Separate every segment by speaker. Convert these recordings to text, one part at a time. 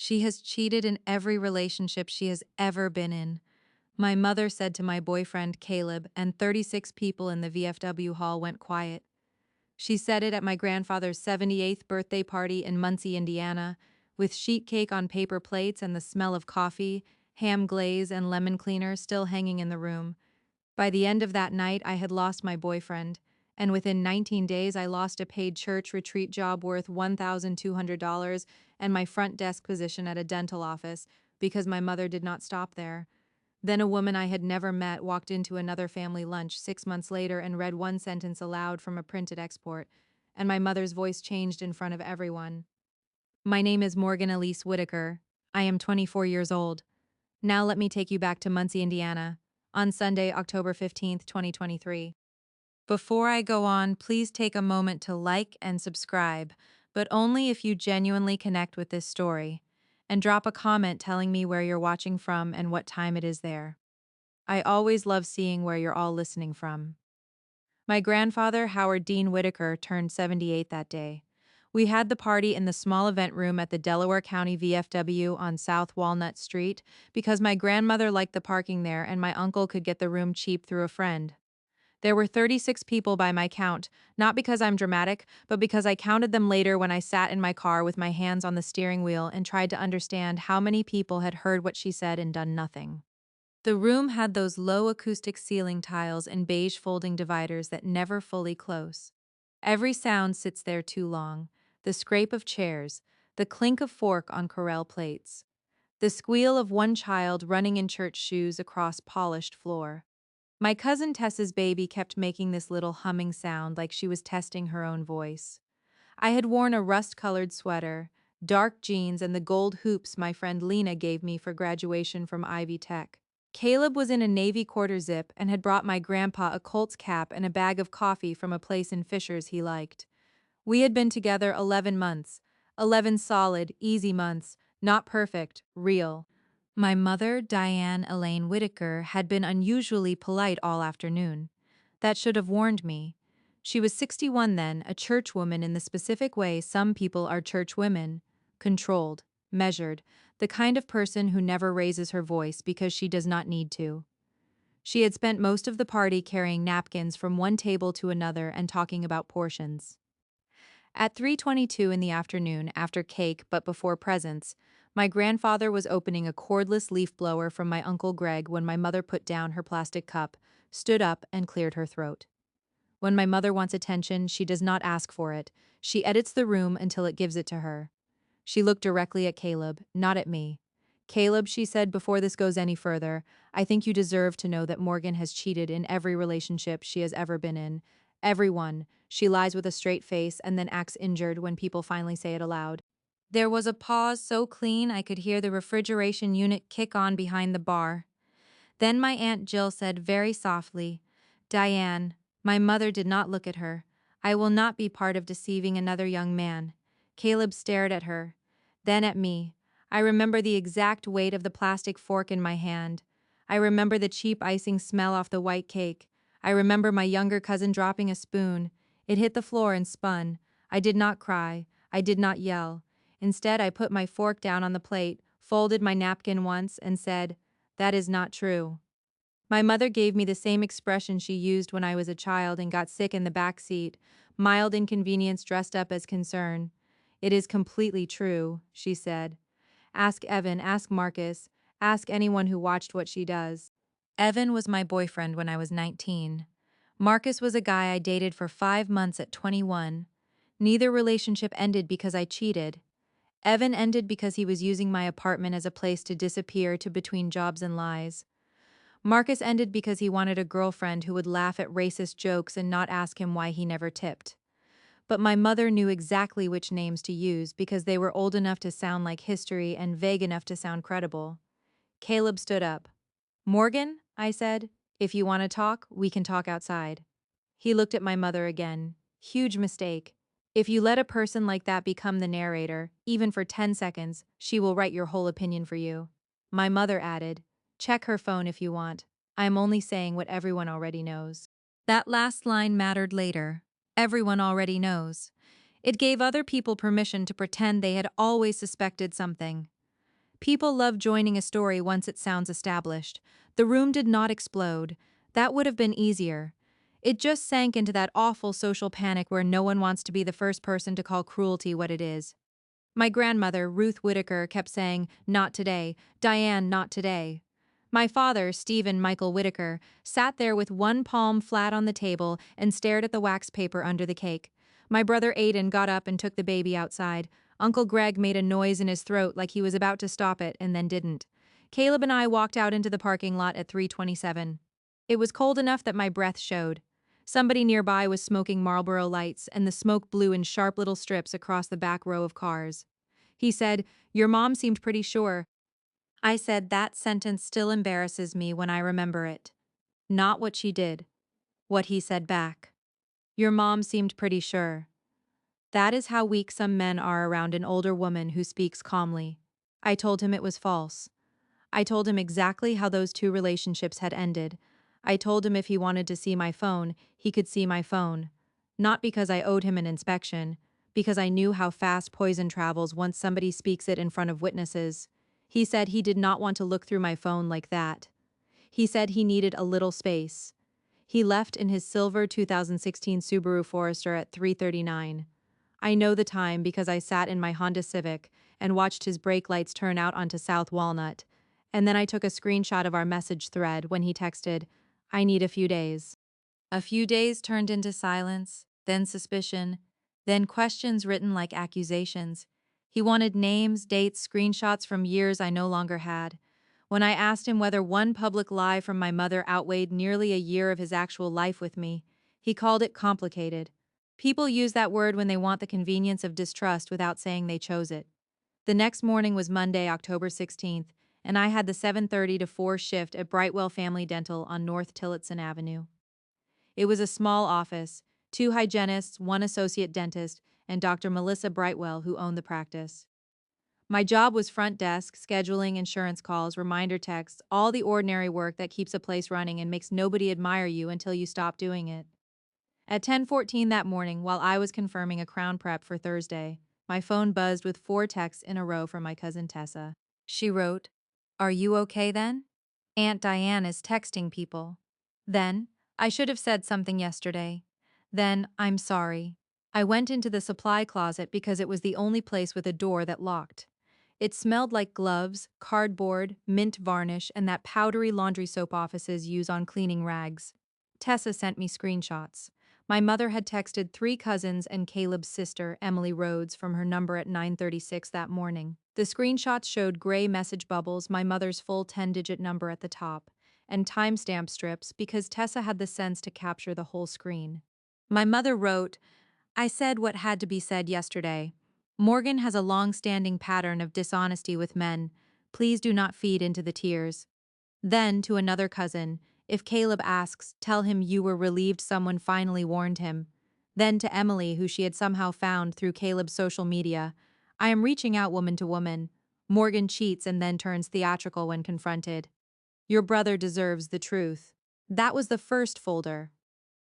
Speaker 1: She has cheated in every relationship she has ever been in. My mother said to my boyfriend, Caleb, and 36 people in the VFW hall went quiet. She said it at my grandfather's 78th birthday party in Muncie, Indiana, with sheet cake on paper plates and the smell of coffee, ham glaze, and lemon cleaner still hanging in the room. By the end of that night, I had lost my boyfriend, and within 19 days, I lost a paid church retreat job worth $1,200 and my front desk position at a dental office because my mother did not stop there. Then a woman I had never met walked into another family lunch 6 months later and read one sentence aloud from a printed export, and my mother's voice changed in front of everyone. My name is Morgan Elise Whitaker. I am 24 years old. Now let me take you back to Muncie, Indiana, on Sunday, October 15th, 2023. Before I go on, please take a moment to like and subscribe, but only if you genuinely connect with this story, and drop a comment telling me where you're watching from and what time it is there. I always love seeing where you're all listening from. My grandfather, Howard Dean Whitaker, turned 78 that day. We had the party in the small event room at the Delaware County VFW on South Walnut Street because my grandmother liked the parking there and my uncle could get the room cheap through a friend. There were 36 people by my count, not because I'm dramatic, but because I counted them later when I sat in my car with my hands on the steering wheel and tried to understand how many people had heard what she said and done nothing. The room had those low acoustic ceiling tiles and beige folding dividers that never fully close. Every sound sits there too long. The scrape of chairs, the clink of fork on Corelle plates, the squeal of one child running in church shoes across polished floor. My cousin Tessa's baby kept making this little humming sound like she was testing her own voice. I had worn a rust-colored sweater, dark jeans, and the gold hoops my friend Lena gave me for graduation from Ivy Tech. Caleb was in a navy quarter zip and had brought my grandpa a Colts cap and a bag of coffee from a place in Fishers he liked. We had been together 11 months, 11 solid, easy months, not perfect, real. My mother, Diane Elaine Whitaker, had been unusually polite all afternoon. That should have warned me. She was 61 then, a churchwoman in the specific way some people are churchwomen. Controlled, measured, the kind of person who never raises her voice because she does not need to. She had spent most of the party carrying napkins from one table to another and talking about portions. At 3:22 in the afternoon, after cake but before presents, my grandfather was opening a cordless leaf blower from my Uncle Greg when my mother put down her plastic cup, stood up, and cleared her throat. When my mother wants attention, she does not ask for it. She edits the room until it gives it to her. She looked directly at Caleb, not at me. Caleb, she said, before this goes any further, I think you deserve to know that Morgan has cheated in every relationship she has ever been in. Everyone. She lies with a straight face and then acts injured when people finally say it aloud. There was a pause so clean I could hear the refrigeration unit kick on behind the bar. Then my Aunt Jill said very softly, Diane, my mother did not look at her. I will not be part of deceiving another young man. Caleb stared at her, then at me. I remember the exact weight of the plastic fork in my hand. I remember the cheap icing smell off the white cake. I remember my younger cousin dropping a spoon. It hit the floor and spun. I did not cry. I did not yell. Instead, I put my fork down on the plate, folded my napkin once, and said, that is not true. My mother gave me the same expression she used when I was a child and got sick in the back seat, mild inconvenience dressed up as concern. It is completely true, she said. Ask Evan, ask Marcus, ask anyone who watched what she does. Evan was my boyfriend when I was 19. Marcus was a guy I dated for 5 months at 21. Neither relationship ended because I cheated. Evan ended because he was using my apartment as a place to disappear to between jobs and lies. Marcus ended because he wanted a girlfriend who would laugh at racist jokes and not ask him why he never tipped. But my mother knew exactly which names to use because they were old enough to sound like history and vague enough to sound credible. Caleb stood up. Morgan, I said, if you want to talk, we can talk outside. He looked at my mother again. Huge mistake. If you let a person like that become the narrator, even for 10 seconds, she will write your whole opinion for you. My mother added, check her phone if you want. I am only saying what everyone already knows. That last line mattered later. Everyone already knows. It gave other people permission to pretend they had always suspected something. People love joining a story once it sounds established. The room did not explode. That would have been easier. It just sank into that awful social panic where no one wants to be the first person to call cruelty what it is. My grandmother, Ruth Whitaker, kept saying, "Not today. Diane, not today." My father, Stephen Michael Whitaker, sat there with one palm flat on the table and stared at the wax paper under the cake. My brother Aidan got up and took the baby outside. Uncle Greg made a noise in his throat like he was about to stop it and then didn't. Caleb and I walked out into the parking lot at 3:27. It was cold enough that my breath showed. Somebody nearby was smoking Marlboro Lights, and the smoke blew in sharp little strips across the back row of cars. He said, "Your mom seemed pretty sure." I said that sentence still embarrasses me when I remember it. Not what she did. What he said back. Your mom seemed pretty sure. That is how weak some men are around an older woman who speaks calmly. I told him it was false. I told him exactly how those two relationships had ended. I told him if he wanted to see my phone, he could see my phone. Not because I owed him an inspection, because I knew how fast poison travels once somebody speaks it in front of witnesses. He said he did not want to look through my phone like that. He said he needed a little space. He left in his silver 2016 Subaru Forester at 3:39. I know the time because I sat in my Honda Civic and watched his brake lights turn out onto South Walnut, and then I took a screenshot of our message thread when he texted, "I need a few days." A few days turned into silence, then suspicion, then questions written like accusations. He wanted names, dates, screenshots from years I no longer had. When I asked him whether one public lie from my mother outweighed nearly a year of his actual life with me, he called it complicated. People use that word when they want the convenience of distrust without saying they chose it. The next morning was Monday, October 16th, and I had the 7:30 to 4 shift at Brightwell Family Dental on North Tillotson Avenue. It was a small office, two hygienists, one associate dentist, and Dr. Melissa Brightwell, who owned the practice. My job was front desk, scheduling insurance calls, reminder texts, all the ordinary work that keeps a place running and makes nobody admire you until you stop doing it. At 10:14 that morning, while I was confirming a crown prep for Thursday, my phone buzzed with 4 texts in a row from my cousin Tessa. She wrote, "Are you okay then? Aunt Diane is texting people." Then, "I should have said something yesterday." Then, "I'm sorry." I went into the supply closet because it was the only place with a door that locked. It smelled like gloves, cardboard, mint varnish, and that powdery laundry soap offices use on cleaning rags. Tessa sent me screenshots. My mother had texted 3 cousins and Caleb's sister, Emily Rhodes, from her number at 9:36 that morning. The screenshots showed gray message bubbles, my mother's full 10-digit number at the top, and timestamp strips because Tessa had the sense to capture the whole screen. My mother wrote, "I said what had to be said yesterday. Morgan has a long-standing pattern of dishonesty with men. Please do not feed into the tears." Then, to another cousin, "If Caleb asks, tell him you were relieved someone finally warned him." Then to Emily, who she had somehow found through Caleb's social media, "I am reaching out woman to woman. Morgan cheats and then turns theatrical when confronted. Your brother deserves the truth." That was the first folder.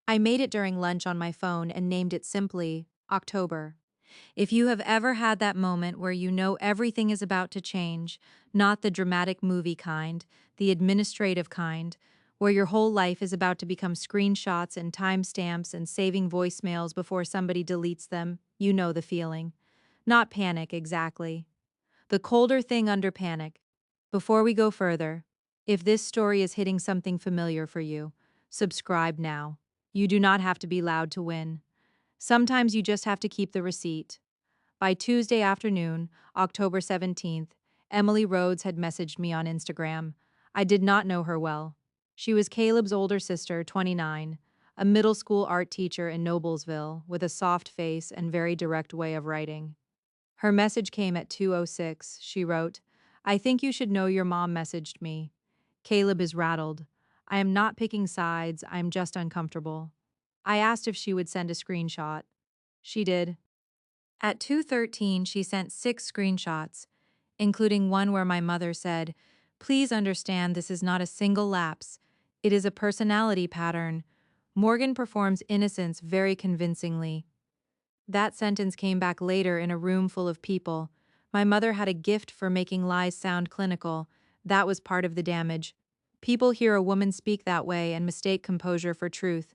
Speaker 1: I made it during lunch on my phone and named it simply October. If you have ever had that moment where you know everything is about to change, not the dramatic movie kind, the administrative kind, where your whole life is about to become screenshots and timestamps and saving voicemails before somebody deletes them, you know the feeling. Not panic, exactly. The colder thing under panic. Before we go further, if this story is hitting something familiar for you, subscribe now. You do not have to be loud to win. Sometimes you just have to keep the receipt. By Tuesday afternoon, October 17th, Emily Rhodes had messaged me on Instagram. I did not know her well. She was Caleb's older sister, 29, a middle school art teacher in Noblesville with a soft face and very direct way of writing. Her message came at 2:06. She wrote, "I think you should know your mom messaged me. Caleb is rattled. I am not picking sides, I am just uncomfortable." I asked if she would send a screenshot. She did. At 2:13, she sent 6 screenshots, including one where my mother said, "Please understand this is not a single lapse. It is a personality pattern. Morgan performs innocence very convincingly." That sentence came back later in a room full of people. My mother had a gift for making lies sound clinical. That was part of the damage. People hear a woman speak that way and mistake composure for truth.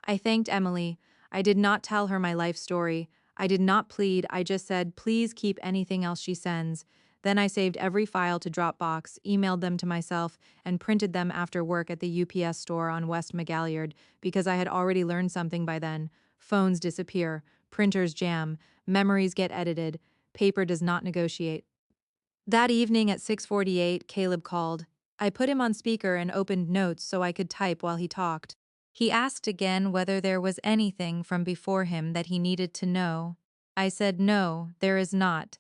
Speaker 1: I thanked Emily. I did not tell her my life story. I did not plead. I just said, please keep anything else she sends. Then I saved every file to Dropbox, emailed them to myself, and printed them after work at the UPS store on West McGalliard because I had already learned something by then. Phones disappear, printers jam, memories get edited, paper does not negotiate. That evening at 6:48, Caleb called. I put him on speaker and opened notes so I could type while he talked. He asked again whether there was anything from before him that he needed to know. I said no, there is not.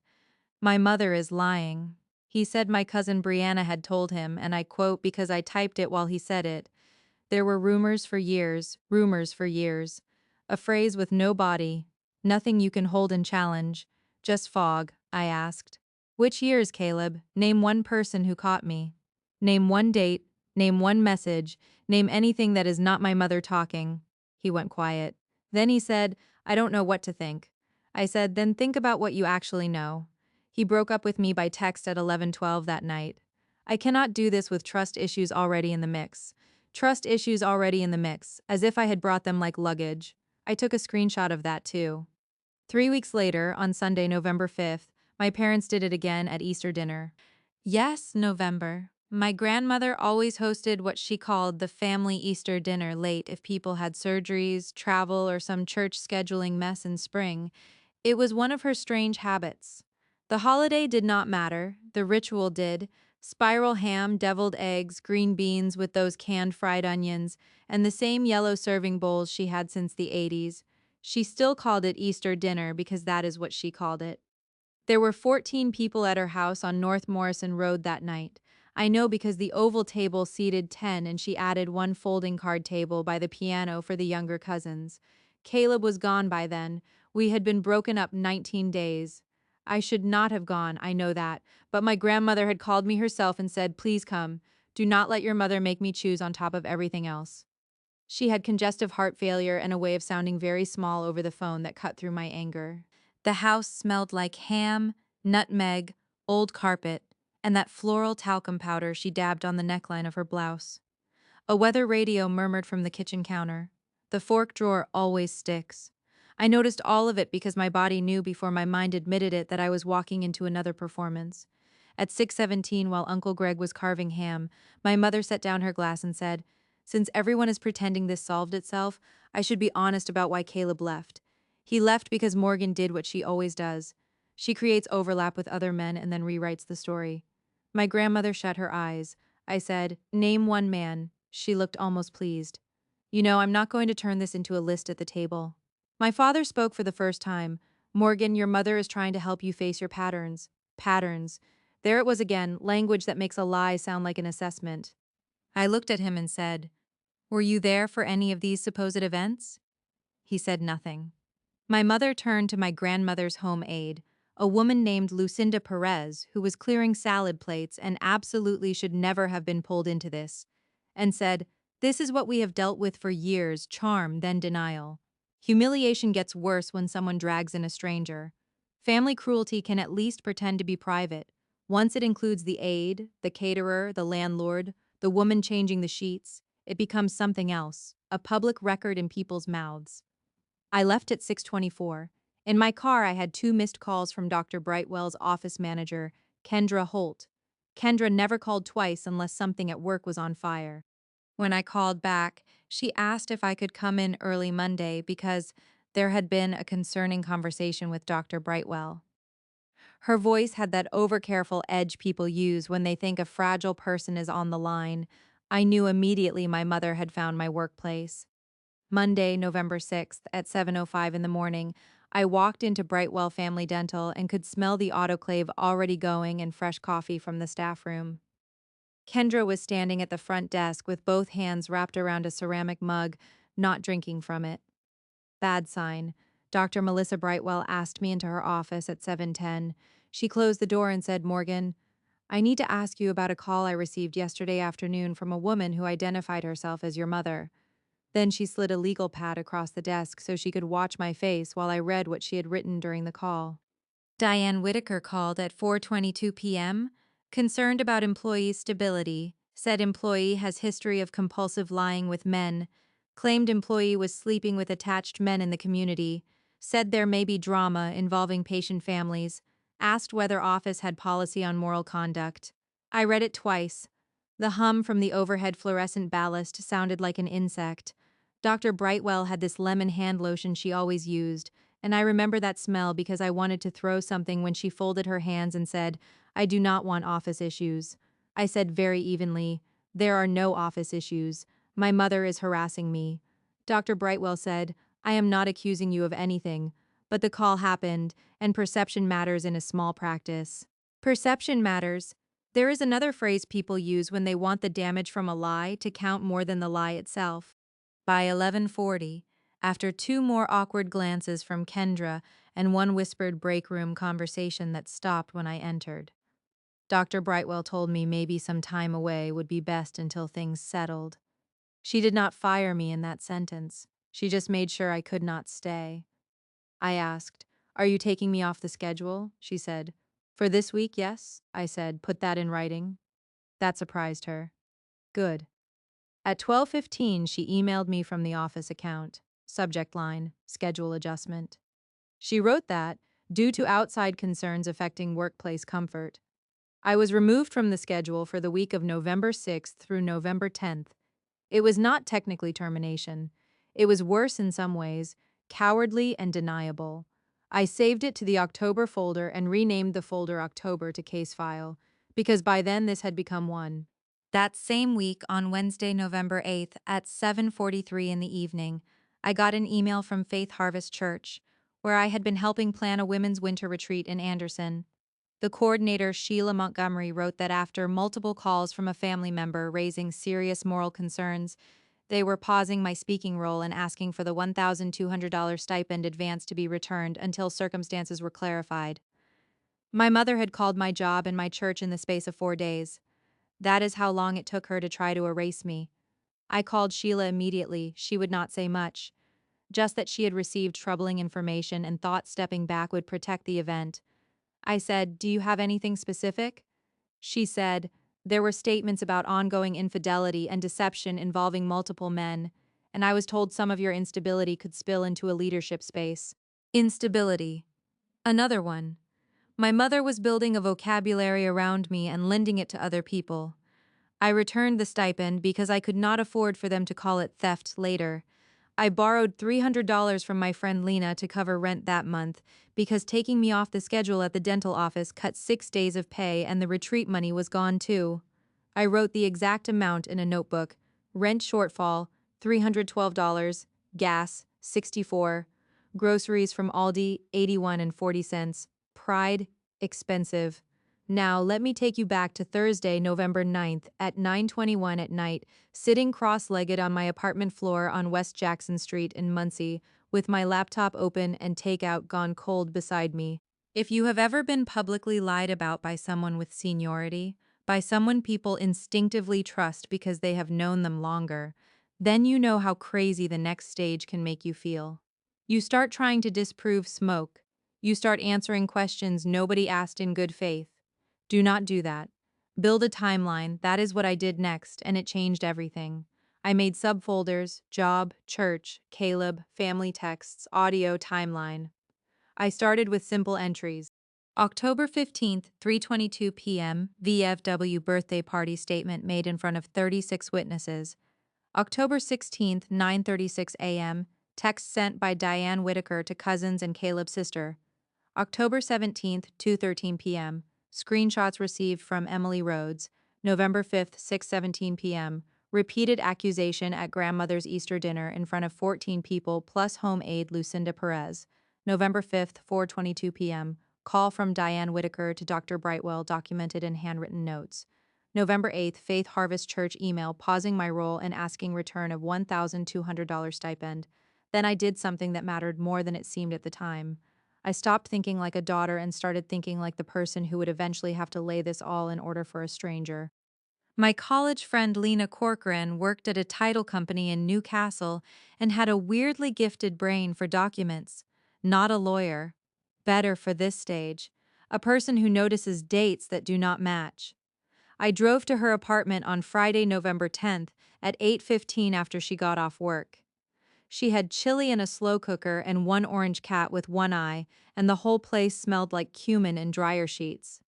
Speaker 1: My mother is lying. He said my cousin Brianna had told him, and I quote because I typed it while he said it. There were rumors for years, rumors for years. A phrase with no body, nothing you can hold and challenge. Just fog, I asked. Which years, Caleb? Name one person who caught me. Name one date, name one message, name anything that is not my mother talking. He went quiet. Then he said, I don't know what to think. I said, then think about what you actually know. He broke up with me by text at 11:12 that night. I cannot do this with trust issues already in the mix. Trust issues already in the mix, as if I had brought them like luggage. I took a screenshot of that too. 3 weeks later, on Sunday, November 5th, my parents did it again at Easter dinner. Yes, November. My grandmother always hosted what she called the family Easter dinner late if people had surgeries, travel, or some church scheduling mess in spring. It was one of her strange habits. The holiday did not matter, the ritual did. Spiral ham, deviled eggs, green beans with those canned fried onions, and the same yellow serving bowls she had since the 80s. She still called it Easter dinner because that is what she called it. There were 14 people at her house on North Morrison Road that night. I know because the oval table seated 10 and she added one folding card table by the piano for the younger cousins. Caleb was gone by then. We had been broken up 19 days. I should not have gone, I know that, but my grandmother had called me herself and said, please come. Do not let your mother make me choose on top of everything else. She had congestive heart failure and a way of sounding very small over the phone that cut through my anger. The house smelled like ham, nutmeg, old carpet, and that floral talcum powder she dabbed on the neckline of her blouse. A weather radio murmured from the kitchen counter. The fork drawer always sticks. I noticed all of it because my body knew before my mind admitted it that I was walking into another performance. At 6:17, while Uncle Greg was carving ham, my mother set down her glass and said, since everyone is pretending this solved itself, I should be honest about why Caleb left. He left because Morgan did what she always does. She creates overlap with other men and then rewrites the story. My grandmother shut her eyes. I said, name one man. She looked almost pleased. You know, I'm not going to turn this into a list at the table. My father spoke for the first time. Morgan, your mother is trying to help you face your patterns. Patterns. There it was again, language that makes a lie sound like an assessment. I looked at him and said, were you there for any of these supposed events? He said nothing. My mother turned to my grandmother's home aide, a woman named Lucinda Perez, who was clearing salad plates and absolutely should never have been pulled into this, and said, this is what we have dealt with for years, charm, then denial. Humiliation gets worse when someone drags in a stranger. Family cruelty can at least pretend to be private. Once it includes the aide, the caterer, the landlord, the woman changing the sheets, it becomes something else, a public record in people's mouths. I left at 6:24. In my car, I had 2 missed calls from Dr. Brightwell's office manager, Kendra Holt. Kendra never called twice unless something at work was on fire. When I called back, she asked if I could come in early Monday because there had been a concerning conversation with Dr. Brightwell. Her voice had that overcareful edge people use when they think a fragile person is on the line. I knew immediately my mother had found my workplace. Monday, November 6th, at 7:05 in the morning, I walked into Brightwell Family Dental and could smell the autoclave already going and fresh coffee from the staff room. Kendra was standing at the front desk with both hands wrapped around a ceramic mug, not drinking from it. Bad sign. Dr. Melissa Brightwell asked me into her office at 7:10. She closed the door and said, Morgan, I need to ask you about a call I received yesterday afternoon from a woman who identified herself as your mother. Then she slid a legal pad across the desk so she could watch my face while I read what she had written during the call. Diane Whitaker called at 4:22 p.m., concerned about employee stability, said employee has history of compulsive lying with men, claimed employee was sleeping with attached men in the community, said there may be drama involving patient families, asked whether office had policy on moral conduct. I read it twice. The hum from the overhead fluorescent ballast sounded like an insect. Dr. Brightwell had this lemon hand lotion she always used, and I remember that smell because I wanted to throw something when she folded her hands and said, I do not want office issues. I said very evenly, there are no office issues. My mother is harassing me. Dr. Brightwell said, I am not accusing you of anything, but the call happened, and perception matters in a small practice. Perception matters. There is another phrase people use when they want the damage from a lie to count more than the lie itself. By 11:40, after two more awkward glances from Kendra and one whispered break room conversation that stopped when I entered, Dr. Brightwell told me maybe some time away would be best until things settled. She did not fire me in that sentence. She just made sure I could not stay. I asked, Are you taking me off the schedule? She said, For this week, yes. I said, Put that in writing. That surprised her. Good. At 12:15, she emailed me from the office account. Subject line, schedule adjustment. She wrote that, due to outside concerns affecting workplace comfort, I was removed from the schedule for the week of November 6th through November 10th. It was not technically termination. It was worse in some ways, cowardly and deniable. I saved it to the October folder and renamed the folder October to case file, because by then this had become one. That same week, on Wednesday, November 8th, at 7:43 in the evening, I got an email from Faith Harvest Church, where I had been helping plan a women's winter retreat in Anderson. The coordinator, Sheila Montgomery, wrote that after multiple calls from a family member raising serious moral concerns, they were pausing my speaking role and asking for the $1,200 stipend advance to be returned until circumstances were clarified. My mother had called my job and my church in the space of 4 days. That is how long it took her to try to erase me. I called Sheila immediately. She would not say much, just that she had received troubling information and thought stepping back would protect the event. I said, Do you have anything specific? She said, There were statements about ongoing infidelity and deception involving multiple men, and I was told some of your instability could spill into a leadership space. Instability. Another one. My mother was building a vocabulary around me and lending it to other people. I returned the stipend because I could not afford for them to call it theft later. I borrowed $300 from my friend Lena to cover rent that month because taking me off the schedule at the dental office cut 6 days of pay and the retreat money was gone too. I wrote the exact amount in a notebook. Rent shortfall, $312, gas, $64, groceries from Aldi, 81 and 40 cents, Pride, expensive. Now, let me take you back to Thursday, November 9th at 9:21 at night, sitting cross-legged on my apartment floor on West Jackson Street in Muncie, with my laptop open and takeout gone cold beside me. If you have ever been publicly lied about by someone with seniority, by someone people instinctively trust because they have known them longer, then you know how crazy the next stage can make you feel. You start trying to disprove smoke. You start answering questions nobody asked in good faith. Do not do that. Build a timeline. That is what I did next, and it changed everything. I made subfolders, job, church, Caleb, family texts, audio, timeline. I started with simple entries. October 15th, 3:22 p.m., VFW birthday party statement made in front of 36 witnesses. October 16th, 9:36 a.m., text sent by Diane Whitaker to cousins and Caleb's sister. October 17th, 2:13 p.m., screenshots received from Emily Rhodes. November 5th, 6:17 p.m., repeated accusation at grandmother's Easter dinner in front of 14 people plus home aide Lucinda Perez. November 5th, 4:22 p.m., call from Diane Whitaker to Dr. Brightwell documented in handwritten notes. November 8th, Faith Harvest Church email pausing my role and asking return of $1,200 stipend. Then I did something that mattered more than it seemed at the time. I stopped thinking like a daughter and started thinking like the person who would eventually have to lay this all in order for a stranger. My college friend Lena Corcoran worked at a title company in Newcastle and had a weirdly gifted brain for documents. Not a lawyer. Better for this stage. A person who notices dates that do not match. I drove to her apartment on Friday, November 10th at 8:15 after she got off work. She had chili in a slow cooker and one orange cat with one eye, and the whole place smelled like cumin and dryer sheets.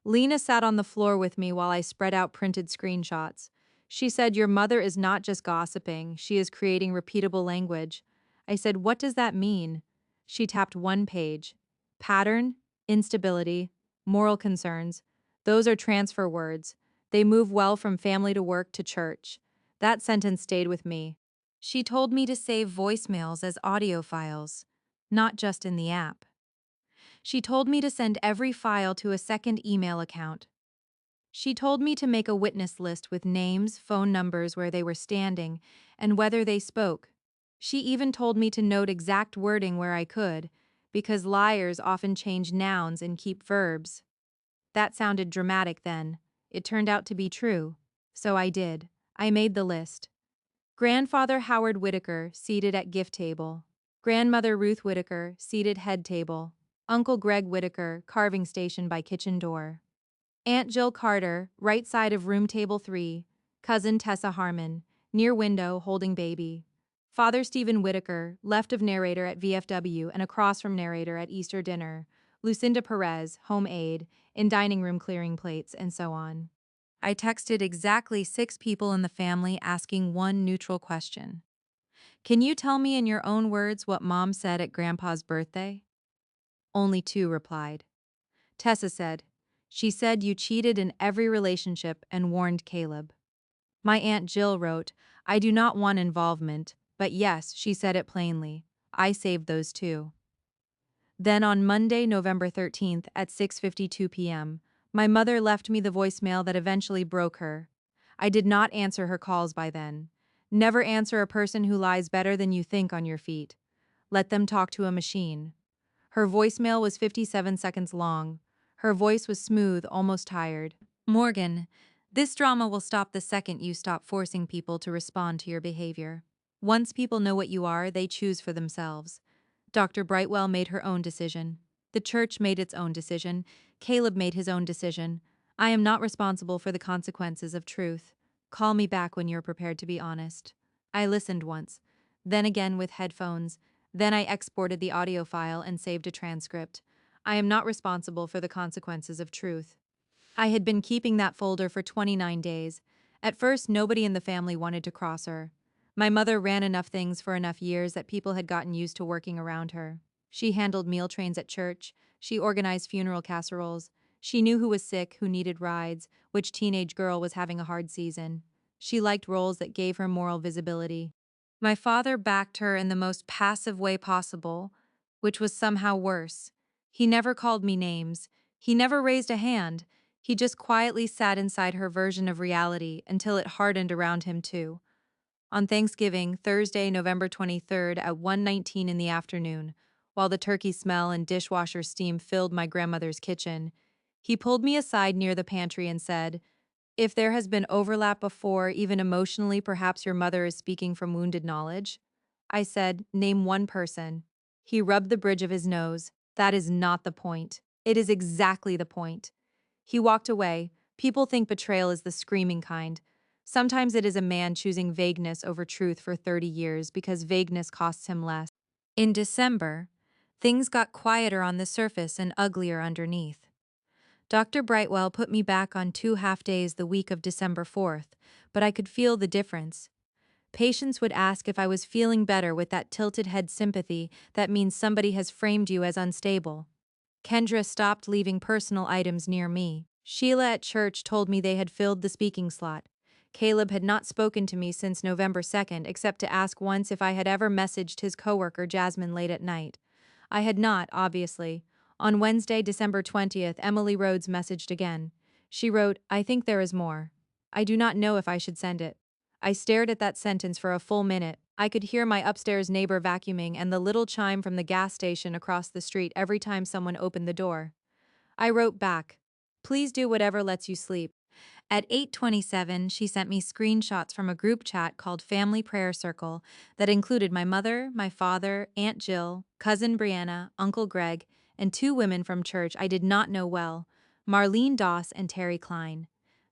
Speaker 1: Lena sat on the floor with me while I spread out printed screenshots. She said, "Your mother is not just gossiping, she is creating repeatable language." I said, "What does that mean?" She tapped one page. Pattern, instability, moral concerns. Those are transfer words. They move well from family to work to church. That sentence stayed with me. She told me to save voicemails as audio files, not just in the app. She told me to send every file to a second email account. She told me to make a witness list with names, phone numbers, where they were standing, and whether they spoke. She even told me to note exact wording where I could, because liars often change nouns and keep verbs. That sounded dramatic then. It turned out to be true. So I did. I made the list. Grandfather Howard Whitaker, seated at gift table. Grandmother Ruth Whitaker, seated head table. Uncle Greg Whitaker, carving station by kitchen door. Aunt Jill Carter, right side of room table 3. Cousin Tessa Harmon, near window, holding baby. Father Stephen Whitaker, left of narrator at VFW and across from narrator at Easter dinner. Lucinda Perez, home aide, in dining room clearing plates, and so on. I texted exactly 6 people in the family asking one neutral question. Can you tell me in your own words what Mom said at Grandpa's birthday? Only 2 replied. Tessa said, "She said you cheated in every relationship and warned Caleb." My Aunt Jill wrote, "I do not want involvement, but yes, she said it plainly. I saved those 2. Then on Monday, November 13th at 6:52 p.m., my mother left me the voicemail that eventually broke her. I did not answer her calls by then. Never answer a person who lies better than you think on your feet. Let them talk to a machine. Her voicemail was 57 seconds long. Her voice was smooth, almost tired. "Morgan, this drama will stop the second you stop forcing people to respond to your behavior. Once people know what you are, they choose for themselves. Dr. Brightwell made her own decision. The church made its own decision. Caleb made his own decision. I am not responsible for the consequences of truth. Call me back when you're prepared to be honest." I listened once, then again with headphones. Then I exported the audio file and saved a transcript. I am not responsible for the consequences of truth. I had been keeping that folder for 29 days. At first, nobody in the family wanted to cross her. My mother ran enough things for enough years that people had gotten used to working around her. She handled meal trains at church. She organized funeral casseroles. She knew who was sick, who needed rides, which teenage girl was having a hard season. She liked roles that gave her moral visibility. My father backed her in the most passive way possible, which was somehow worse. He never called me names. He never raised a hand. He just quietly sat inside her version of reality until it hardened around him too. On Thanksgiving, Thursday, November 23rd at 1:19 in the afternoon, while the turkey smell and dishwasher steam filled my grandmother's kitchen, he pulled me aside near the pantry and said, "If there has been overlap before, even emotionally, perhaps your mother is speaking from wounded knowledge." I said, "Name one person." He rubbed the bridge of his nose. "That is not the point. It is exactly the point." He walked away. People think betrayal is the screaming kind. Sometimes it is a man choosing vagueness over truth for 30 years because vagueness costs him less. In December, things got quieter on the surface and uglier underneath. Dr. Brightwell put me back on 2 half-days the week of December 4th, but I could feel the difference. Patients would ask if I was feeling better with that tilted head sympathy that means somebody has framed you as unstable. Kendra stopped leaving personal items near me. Sheila at church told me they had filled the speaking slot. Caleb had not spoken to me since November 2nd except to ask once if I had ever messaged his coworker Jasmine late at night. I had not, obviously. On Wednesday, December 20th, Emily Rhodes messaged again. She wrote, "I think there is more. I do not know if I should send it." I stared at that sentence for a full minute. I could hear my upstairs neighbor vacuuming and the little chime from the gas station across the street every time someone opened the door. I wrote back, "Please do whatever lets you sleep." At 8:27, she sent me screenshots from a group chat called Family Prayer Circle that included my mother, my father, Aunt Jill, cousin Brianna, Uncle Greg, and two women from church I did not know well, Marlene Doss and Terry Klein.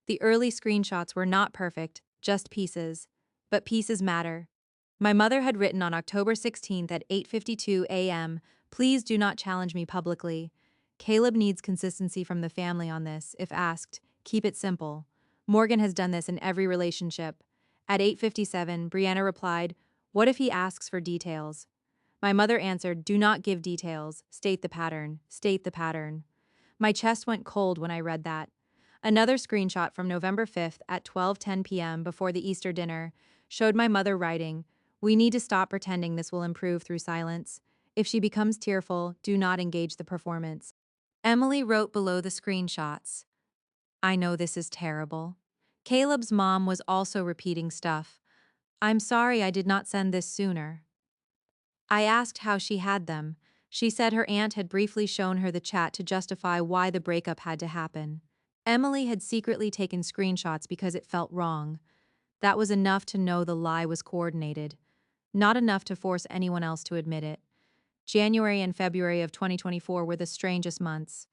Speaker 1: The early screenshots were not perfect, just pieces. But pieces matter. My mother had written on October 16th at 8:52 a.m., "Please do not challenge me publicly. Caleb needs consistency from the family on this. If asked, keep it simple. Morgan has done this in every relationship." At 8:57, Brianna replied, "What if he asks for details?" My mother answered, "Do not give details. State the pattern. State the pattern." My chest went cold when I read that. Another screenshot from November 5th at 12:10 p.m. before the Easter dinner showed my mother writing, "We need to stop pretending this will improve through silence. If she becomes tearful, do not engage the performance." Emily wrote below the screenshots, "I know this is terrible." Caleb's mom was also repeating stuff. "I'm sorry I did not send this sooner." I asked how she had them. She said her aunt had briefly shown her the chat to justify why the breakup had to happen. Emily had secretly taken screenshots because it felt wrong. That was enough to know the lie was coordinated. Not enough to force anyone else to admit it. January and February of 2024 were the strangest months.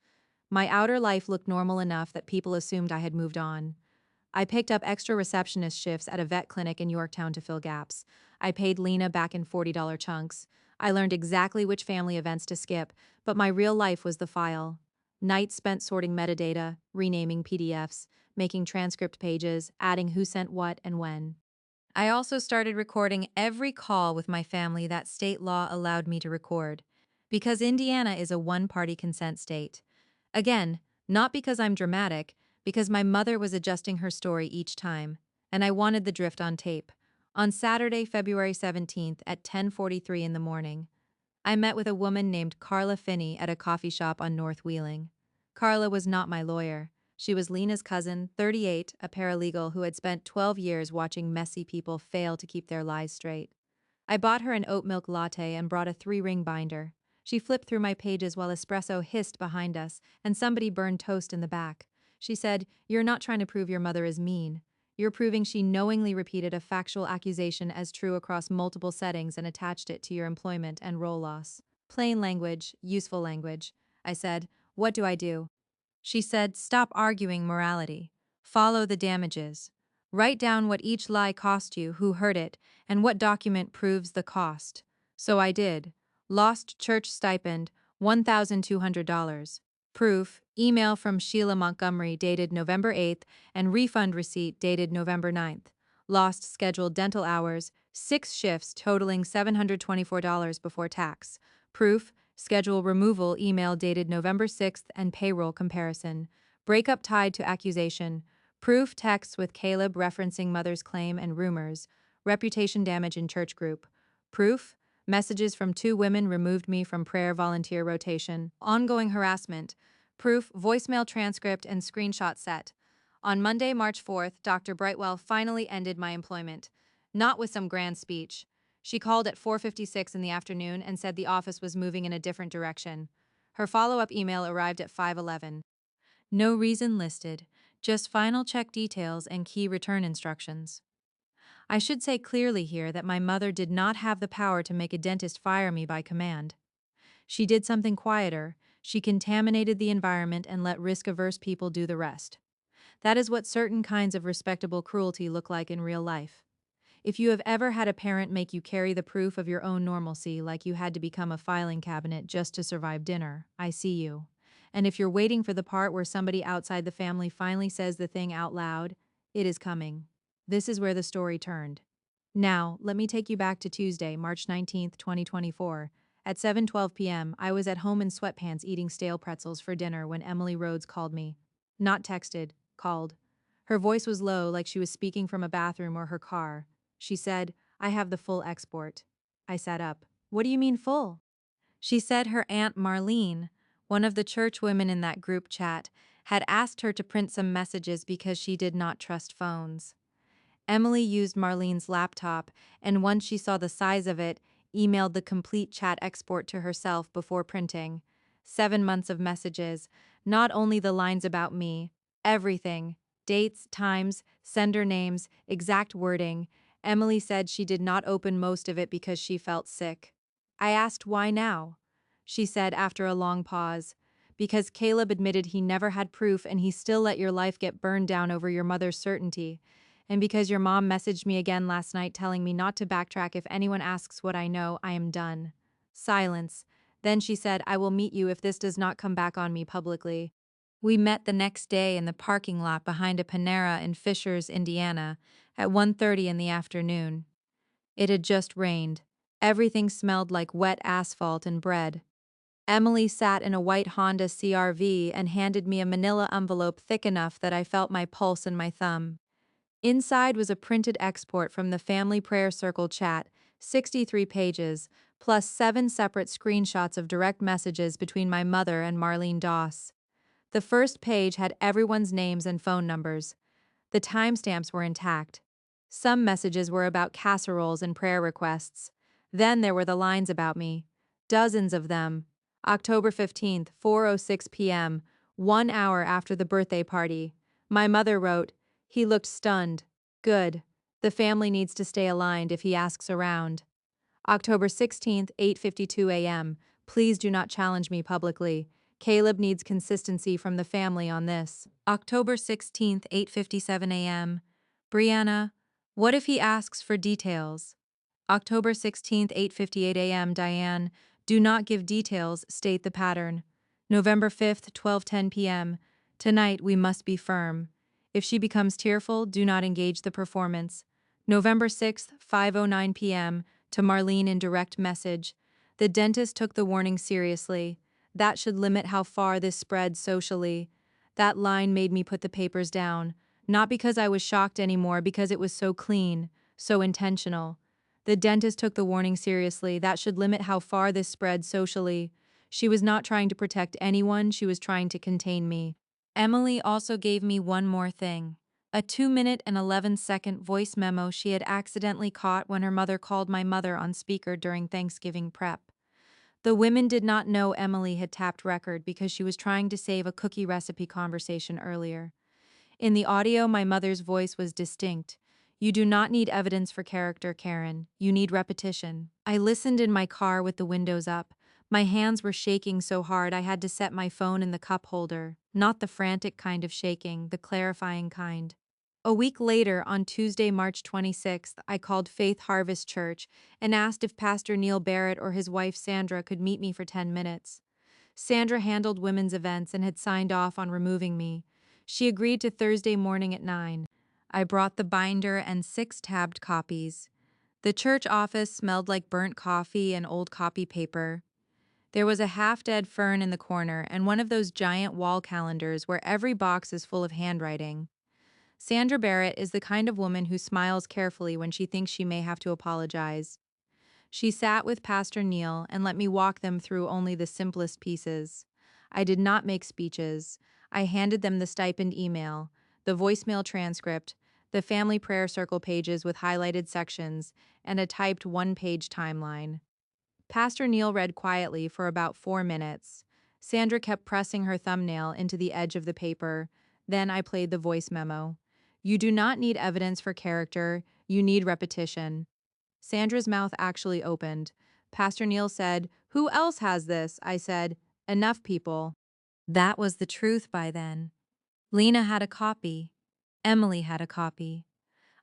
Speaker 1: My outer life looked normal enough that people assumed I had moved on. I picked up extra receptionist shifts at a vet clinic in Yorktown to fill gaps. I paid Lena back in $40 chunks. I learned exactly which family events to skip, but my real life was the file. Nights spent sorting metadata, renaming PDFs, making transcript pages, adding who sent what and when. I also started recording every call with my family that state law allowed me to record, because Indiana is a one-party consent state. Again, not because I'm dramatic, because my mother was adjusting her story each time, and I wanted the drift on tape. On Saturday, February 17th at 10:43 in the morning, I met with a woman named Carla Finney at a coffee shop on North Wheeling. Carla was not my lawyer. She was Lena's cousin, 38, a paralegal who had spent 12 years watching messy people fail to keep their lies straight. I bought her an oat milk latte and brought a 3-ring binder. She flipped through my pages while espresso hissed behind us, and somebody burned toast in the back. She said, "You're not trying to prove your mother is mean. You're proving she knowingly repeated a factual accusation as true across multiple settings and attached it to your employment and role loss." Plain language, useful language. I said, "What do I do?" She said, "Stop arguing morality. Follow the damages. Write down what each lie cost you, who heard it, and what document proves the cost." So I did. Lost church stipend, $1,200. Proof, email from Sheila Montgomery dated November 8th and refund receipt dated November 9th. Lost scheduled dental hours, 6 shifts totaling $724 before tax. Proof, schedule removal email dated November 6th and payroll comparison. Breakup tied to accusation. Proof texts with Caleb referencing mother's claim and rumors. Reputation damage in church group. Proof, messages from 2 women removed me from prayer volunteer rotation. Ongoing harassment. Proof, voicemail transcript and screenshot set. On Monday, March 4th, Dr. Brightwell finally ended my employment. Not with some grand speech. She called at 4:56 in the afternoon and said the office was moving in a different direction. Her follow-up email arrived at 5:11. No reason listed, just final check details and key return instructions. I should say clearly here that my mother did not have the power to make a dentist fire me by command. She did something quieter. She contaminated the environment and let risk-averse people do the rest. That is what certain kinds of respectable cruelty look like in real life. If you have ever had a parent make you carry the proof of your own normalcy like you had to become a filing cabinet just to survive dinner, I see you. And if you're waiting for the part where somebody outside the family finally says the thing out loud, it is coming. This is where the story turned. Now, let me take you back to Tuesday, March 19th, 2024. At 7:12 p.m., I was at home in sweatpants eating stale pretzels for dinner when Emily Rhodes called me. Not texted, called. Her voice was low, like she was speaking from a bathroom or her car. She said, "I have the full export." I sat up. "What do you mean full?" She said her Aunt Marlene, one of the church women in that group chat, had asked her to print some messages because she did not trust phones. Emily used Marlene's laptop, and once she saw the size of it, emailed the complete chat export to herself before printing. 7 months of messages, not only the lines about me, everything, dates, times, sender names, exact wording. Emily said she did not open most of it because she felt sick. I asked why now. she said after a long pause. Because Caleb admitted he never had proof and he still let your life get burned down over your mother's certainty. And because your mom messaged me again last night telling me not to backtrack if anyone asks what I know, I am done. Silence. Then she said, I will meet you if this does not come back on me publicly. We met the next day in the parking lot behind a Panera in Fishers, Indiana, at 1:30 in the afternoon. It had just rained. Everything smelled like wet asphalt and bread. Emily sat in a white Honda CR-V and handed me a manila envelope thick enough that I felt my pulse in my thumb. Inside was a printed export from the Family Prayer Circle chat, 63 pages, plus 7 separate screenshots of direct messages between my mother and Marlene Doss. The first page had everyone's names and phone numbers. The timestamps were intact. Some messages were about casseroles and prayer requests. Then there were the lines about me. Dozens of them. October 15th, 4:06 p.m., 1 hour after the birthday party. My mother wrote, he looked stunned. Good. The family needs to stay aligned if he asks around. October 16th, 8:52 a.m. Please do not challenge me publicly. Caleb needs consistency from the family on this. October 16th, 8:57 a.m. Brianna, what if he asks for details? October 16th, 8:58 a.m. Diane, do not give details, state the pattern. November 5th, 12:10 p.m. Tonight we must be firm. If she becomes tearful, do not engage the performance. November 6th, 5:09 p.m. to Marlene in direct message. The dentist took the warning seriously. That should limit how far this spreads socially. That line made me put the papers down. Not because I was shocked anymore, because it was so clean, so intentional. The dentist took the warning seriously. That should limit how far this spreads socially. She was not trying to protect anyone, she was trying to contain me. Emily also gave me one more thing. A 2-minute and 11-second voice memo she had accidentally caught when her mother called my mother on speaker during Thanksgiving prep. The women did not know Emily had tapped record because she was trying to save a cookie recipe conversation earlier. In the audio, my mother's voice was distinct. You do not need evidence for character, Karen. You need repetition. I listened in my car with the windows up. My hands were shaking so hard I had to set my phone in the cup holder. Not the frantic kind of shaking, the clarifying kind. A week later, on Tuesday, March 26th, I called Faith Harvest Church and asked if Pastor Neil Barrett or his wife Sandra could meet me for 10 minutes. Sandra handled women's events and had signed off on removing me. She agreed to Thursday morning at 9. I brought the binder and 6 tabbed copies. The church office smelled like burnt coffee and old copy paper. There was a half-dead fern in the corner and one of those giant wall calendars where every box is full of handwriting. Sandra Barrett is the kind of woman who smiles carefully when she thinks she may have to apologize. She sat with Pastor Neil and let me walk them through only the simplest pieces. I did not make speeches. I handed them the stipend email, the voicemail transcript, the family prayer circle pages with highlighted sections, and a typed 1-page timeline. Pastor Neil read quietly for about 4 minutes. Sandra kept pressing her thumbnail into the edge of the paper. Then I played the voice memo. You do not need evidence for character, you need repetition. Sandra's mouth actually opened. Pastor Neil said, Who else has this? I said, Enough people. That was the truth by then. Lena had a copy. Emily had a copy.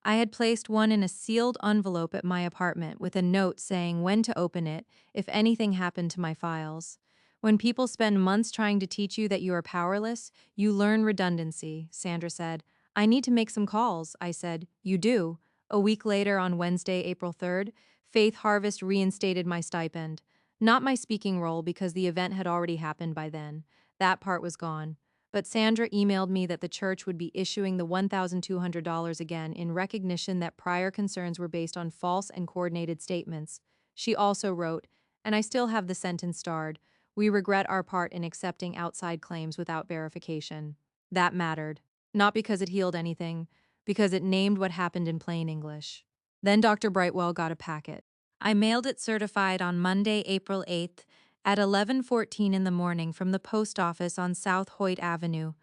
Speaker 1: I had placed one in a sealed envelope at my apartment with a note saying when to open it if anything happened to my files. When people spend months trying to teach you that you are powerless, you learn redundancy, Sandra said. I need to make some calls, I said. You do. A week later, on Wednesday, April 3rd, Faith Harvest reinstated my stipend. Not my speaking role because the event had already happened by then. That part was gone. But Sandra emailed me that the church would be issuing the $1,200 again in recognition that prior concerns were based on false and coordinated statements. She also wrote, and I still have the sentence starred, we regret our part in accepting outside claims without verification. That mattered. Not because it healed anything, because it named what happened in plain English. Then Dr. Brightwell got a packet. I mailed it certified on Monday, April 8th, at 11:14 in the morning from the post office on South Hoyt Avenue.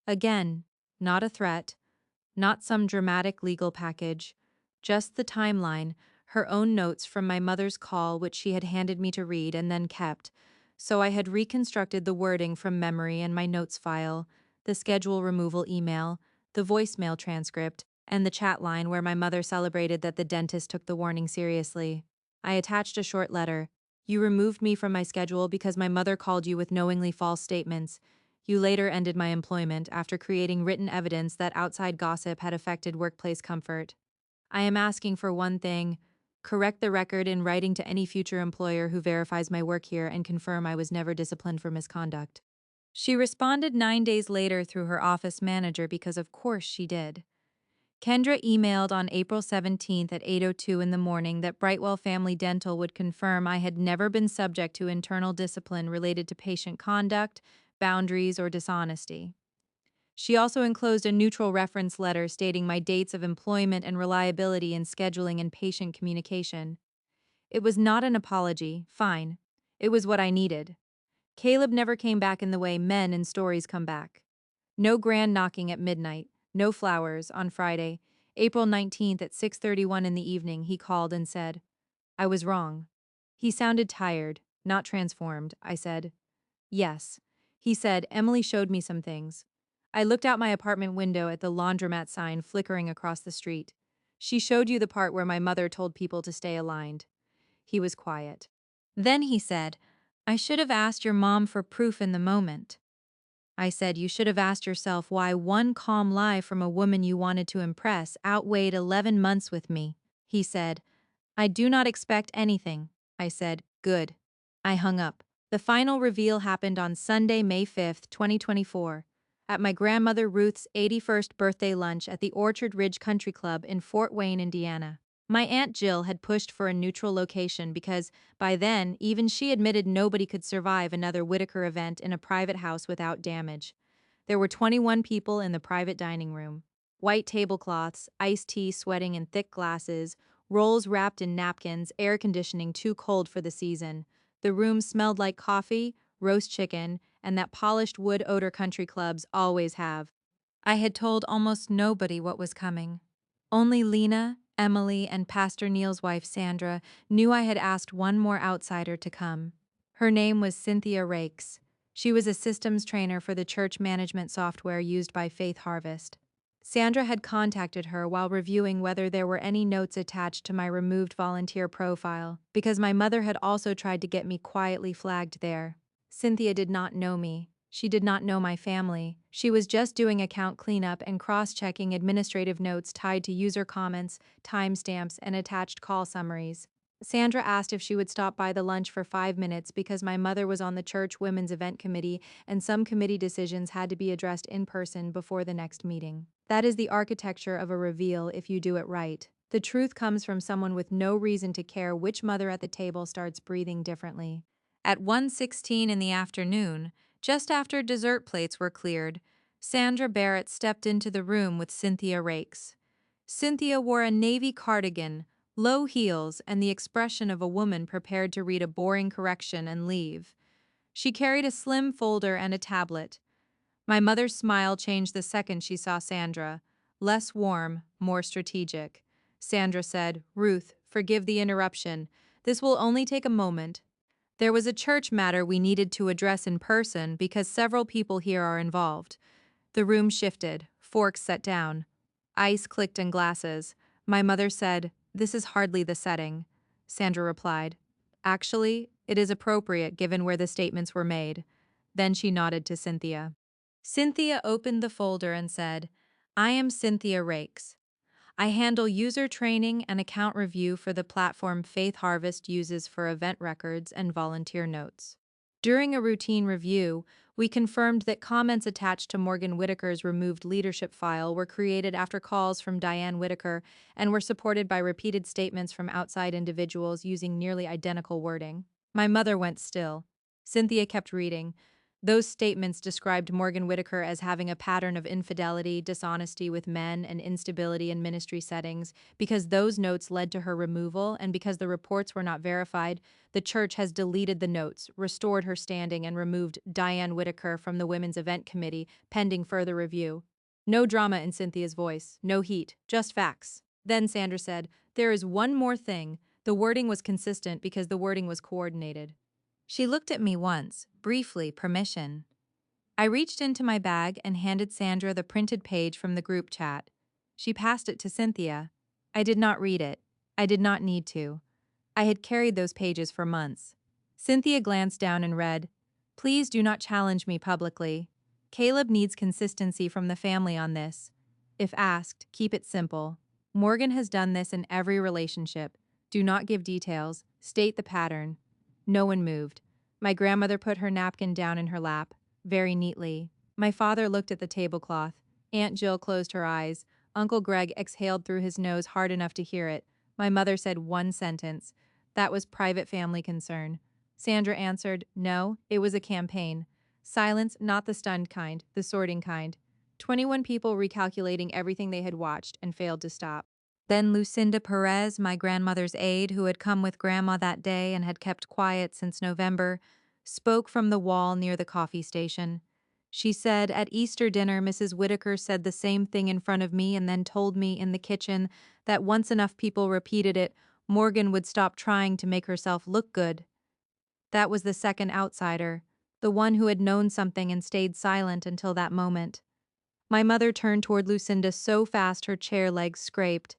Speaker 1: Again, not a threat, not some dramatic legal package, just the timeline, her own notes from my mother's call which she had handed me to read and then kept. so I had reconstructed the wording from memory and my notes file, the schedule removal email, the voicemail transcript, and the chat line where my mother celebrated that the dentist took the warning seriously. I attached a short letter. You removed me from my schedule because my mother called you with knowingly false statements. You later ended my employment after creating written evidence that outside gossip had affected workplace comfort. I am asking for one thing. Correct the record in writing to any future employer who verifies my work here and confirm I was never disciplined for misconduct. She responded 9 days later through her office manager because of course she did. Kendra emailed on April 17th at 8:02 in the morning that Brightwell Family Dental would confirm I had never been subject to internal discipline related to patient conduct, boundaries, or dishonesty. She also enclosed a neutral reference letter stating my dates of employment and reliability in scheduling and patient communication. It was not an apology, fine. It was what I needed. Caleb never came back in the way men in stories come back. No grand knocking at midnight, no flowers on Friday, April 19th at 6:31 in the evening, he called and said, "I was wrong." He sounded tired, not transformed. I said, "Yes." He said, "Emily showed me some things." I looked out my apartment window at the laundromat sign flickering across the street. "She showed you the part where my mother told people to stay aligned." He was quiet. Then he said, "I should have asked your mom for proof in the moment." I said, "You should have asked yourself why one calm lie from a woman you wanted to impress outweighed 11 months with me." He said, "I do not expect anything." I said, "Good." I hung up. The final reveal happened on Sunday, May 5th, 2024, at my grandmother Ruth's 81st birthday lunch at the Orchard Ridge Country Club in Fort Wayne, Indiana. My Aunt Jill had pushed for a neutral location because, by then, even she admitted nobody could survive another Whitaker event in a private house without damage. There were 21 people in the private dining room. White tablecloths, iced tea sweating in thick glasses, rolls wrapped in napkins, air conditioning too cold for the season. The room smelled like coffee, roast chicken, and that polished wood odor country clubs always have. I had told almost nobody what was coming. Only Lena, Emily, and Pastor Neil's wife Sandra knew I had asked one more outsider to come. Her name was Cynthia Rakes. She was a systems trainer for the church management software used by Faith Harvest. Sandra had contacted her while reviewing whether there were any notes attached to my removed volunteer profile, because my mother had also tried to get me quietly flagged there. Cynthia did not know me. She did not know my family. She was just doing account cleanup and cross-checking administrative notes tied to user comments, timestamps, and attached call summaries. Sandra asked if she would stop by the lunch for 5 minutes because my mother was on the church women's event committee and some committee decisions had to be addressed in person before the next meeting. That is the architecture of a reveal if you do it right. The truth comes from someone with no reason to care which mother at the table starts breathing differently. At 1:16 in the afternoon, just after dessert plates were cleared, Sandra Barrett stepped into the room with Cynthia Rakes. Cynthia wore a navy cardigan, low heels, and the expression of a woman prepared to read a boring correction and leave. She carried a slim folder and a tablet. My mother's smile changed the second she saw Sandra. Less warm, more strategic. Sandra said, "Ruth, forgive the interruption. This will only take a moment. There was a church matter we needed to address in person because several people here are involved." The room shifted, forks set down. Ice clicked in glasses. My mother said, "This is hardly the setting." Sandra replied, "Actually, it is appropriate given where the statements were made." Then she nodded to Cynthia. Cynthia opened the folder and said, "I am Cynthia Rakes. I handle user training and account review for the platform Faith Harvest uses for event records and volunteer notes. During a routine review, we confirmed that comments attached to Morgan Whitaker's removed leadership file were created after calls from Diane Whitaker and were supported by repeated statements from outside individuals using nearly identical wording. My mother went still. Cynthia kept reading. Those statements described Morgan Whitaker as having a pattern of infidelity, dishonesty with men, and instability in ministry settings. Because those notes led to her removal and because the reports were not verified, the church has deleted the notes, restored her standing, and removed Diane Whitaker from the Women's Event Committee, pending further review. No drama in Cynthia's voice, no heat, just facts. Then Sandra said, "There is one more thing. The wording was consistent because the wording was coordinated." She looked at me once, briefly, permission. I reached into my bag and handed Sandra the printed page from the group chat. She passed it to Cynthia. I did not read it. I did not need to. I had carried those pages for months. Cynthia glanced down and read, "Please do not challenge me publicly. Caleb needs consistency from the family on this. If asked, keep it simple. Morgan has done this in every relationship. Do not give details. State the pattern." No one moved. My grandmother put her napkin down in her lap, very neatly. My father looked at the tablecloth. Aunt Jill closed her eyes. Uncle Greg exhaled through his nose hard enough to hear it. My mother said one sentence. That was private family concern. Sandra answered, no, it was a campaign. Silence, not the stunned kind, the sorting kind. 21 people recalculating everything they had watched and failed to stop. Then Lucinda Perez, my grandmother's aide, who had come with Grandma that day and had kept quiet since November, spoke from the wall near the coffee station. She said, at Easter dinner, Mrs. Whitaker said the same thing in front of me and then told me in the kitchen that once enough people repeated it, Morgan would stop trying to make herself look good. That was the second outsider, the one who had known something and stayed silent until that moment. My mother turned toward Lucinda so fast her chair legs scraped.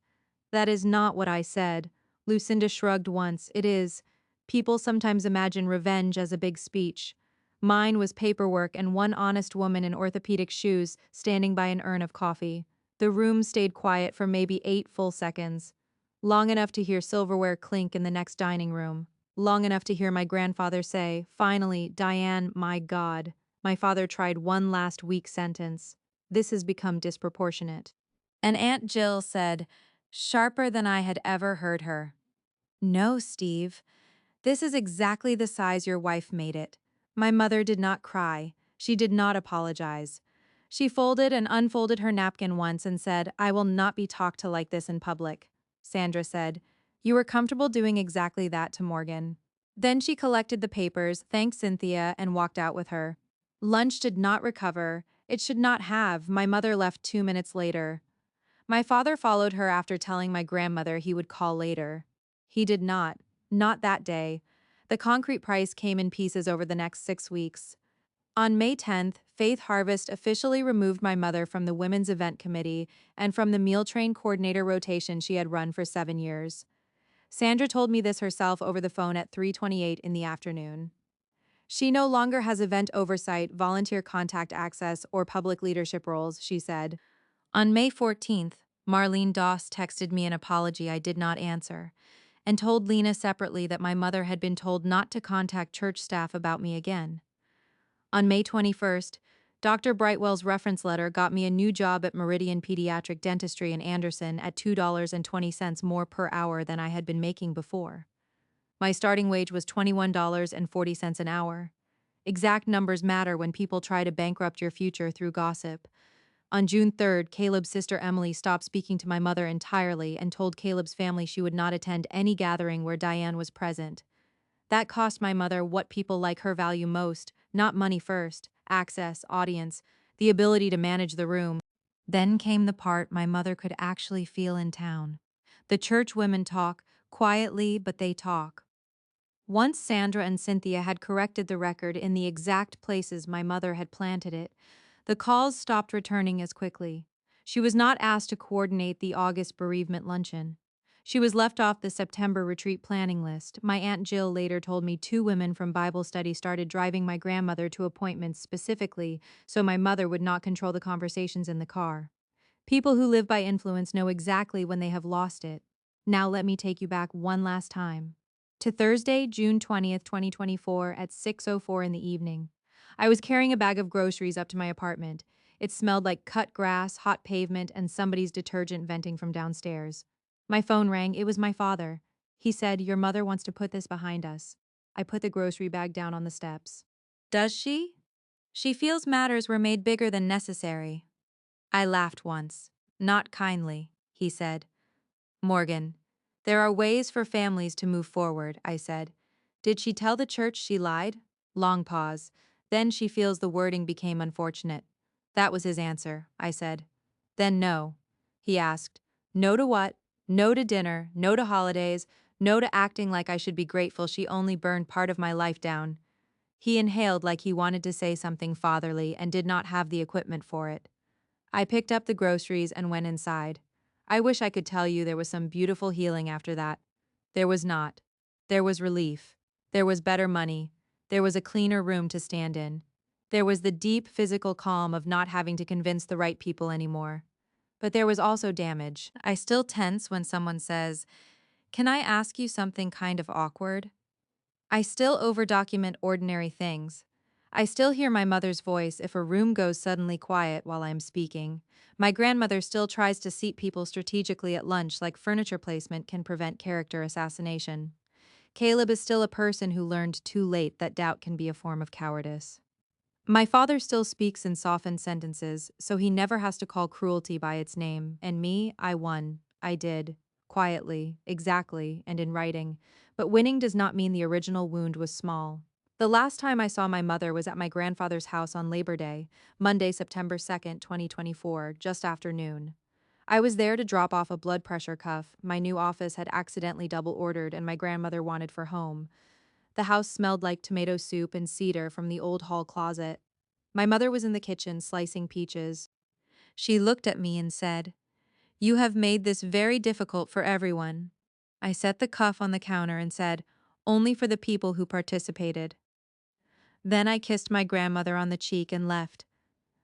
Speaker 1: That is not what I said. Lucinda shrugged once. It is. People sometimes imagine revenge as a big speech. Mine was paperwork and one honest woman in orthopedic shoes standing by an urn of coffee. The room stayed quiet for maybe 8 full seconds. Long enough to hear silverware clink in the next dining room. Long enough to hear my grandfather say, finally, Diane, my God. My father tried one last weak sentence. This has become disproportionate. And Aunt Jill said, sharper than I had ever heard her, no, Steve. This is exactly the size your wife made it. My mother did not cry. She did not apologize. She folded and unfolded her napkin once and said, I will not be talked to like this in public. Sandra said, you were comfortable doing exactly that to Morgan. Then she collected the papers, thanked Cynthia, and walked out with her. Lunch did not recover. It should not have. My mother left 2 minutes later. My father followed her after telling my grandmother he would call later. He did not that day. The concrete price came in pieces over the next 6 weeks. On May 10th, Faith Harvest officially removed my mother from the Women's Event Committee and from the meal train coordinator rotation she had run for 7 years. Sandra told me this herself over the phone at 3:28 in the afternoon. She no longer has event oversight, volunteer contact access, or public leadership roles, she said. On May 14th, Marlene Doss texted me an apology I did not answer, and told Lena separately that my mother had been told not to contact church staff about me again. On May 21st, Dr. Brightwell's reference letter got me a new job at Meridian Pediatric Dentistry in Anderson at $2.20 more per hour than I had been making before. My starting wage was $21.40 an hour. Exact numbers matter when people try to bankrupt your future through gossip. On June 3rd, Caleb's sister Emily stopped speaking to my mother entirely and told Caleb's family she would not attend any gathering where Diane was present. That cost my mother what people like her value most, not money first, access, audience, the ability to manage the room. Then came the part my mother could actually feel in town. The church women talk, quietly, but they talk. Once Sandra and Cynthia had corrected the record in the exact places my mother had planted it, the calls stopped returning as quickly. She was not asked to coordinate the August bereavement luncheon. She was left off the September retreat planning list. My Aunt Jill later told me 2 women from Bible study started driving my grandmother to appointments specifically so my mother would not control the conversations in the car. People who live by influence know exactly when they have lost it. Now let me take you back one last time to Thursday, June 20th, 2024 at 6:04 in the evening. I was carrying a bag of groceries up to my apartment. It smelled like cut grass, hot pavement, and somebody's detergent venting from downstairs. My phone rang. It was my father. He said, your mother wants to put this behind us. I put the grocery bag down on the steps. Does she? She feels matters were made bigger than necessary. I laughed once. Not kindly, he said. Morgan, there are ways for families to move forward, I said. Did she tell the church she lied? Long pause. Then she feels the wording became unfortunate. That was his answer, I said. Then no. He asked, no to what? No to dinner, no to holidays, No to acting like I should be grateful she only burned part of my life down. He inhaled like he wanted to say something fatherly and did not have the equipment for it. I picked up the groceries and went inside. I wish I could tell you there was some beautiful healing after that. There was not. There was relief. There was better money. There was a cleaner room to stand in. There was the deep physical calm of not having to convince the right people anymore. But there was also damage. I still tense when someone says, "Can I ask you something kind of awkward?" I still overdocument ordinary things. I still hear my mother's voice if a room goes suddenly quiet while I'm speaking. My grandmother still tries to seat people strategically at lunch like furniture placement can prevent character assassination. Caleb is still a person who learned too late that doubt can be a form of cowardice. My father still speaks in softened sentences, so he never has to call cruelty by its name, and me, I won. I did. Quietly, exactly, and in writing. But winning does not mean the original wound was small. The last time I saw my mother was at my grandfather's house on Labor Day, Monday, September 2nd, 2024, just after noon. I was there to drop off a blood pressure cuff my new office had accidentally double ordered and my grandmother wanted for home. The house smelled like tomato soup and cedar from the old hall closet. My mother was in the kitchen slicing peaches. She looked at me and said, "You have made this very difficult for everyone." I set the cuff on the counter and said, "Only for the people who participated." Then I kissed my grandmother on the cheek and left.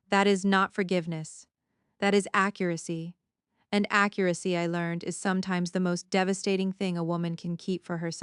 Speaker 1: That is not forgiveness. That is accuracy. And accuracy, I learned, is sometimes the most devastating thing a woman can keep for herself.